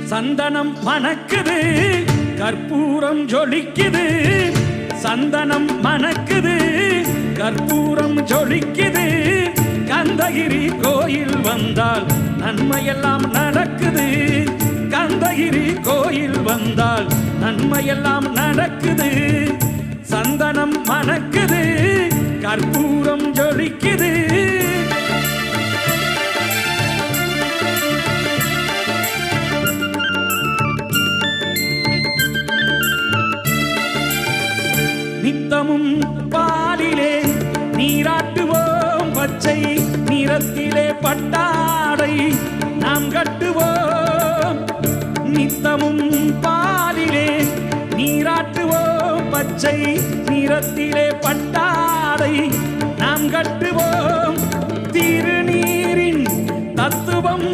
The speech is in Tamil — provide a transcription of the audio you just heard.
சந்தனம் மணக்குது கற்பூரம் ஜொலிக்குது சந்தனம் மணக்குது கற்பூரம் ஜொலிக்குது கந்தகிரி கோயில் வந்தால் நன்மையெல்லாம் நடக்குது கந்தகிரி கோயில் வந்தால் நன்மையெல்லாம் நடக்குது சந்தனம் மணக்குது கற்பூரம் ஜொலிக்குது நித்தமும் பாலிலே நீராட்டுவோம் பச்சை நிறத்திலே பட்டாடை நாம் கட்டுவோம் நித்தமும் பாலிலே நீராட்டுவோம் பச்சை நிறத்திலே பட்டாடை நாம் கட்டுவோம் திருநீரின் தத்துவம்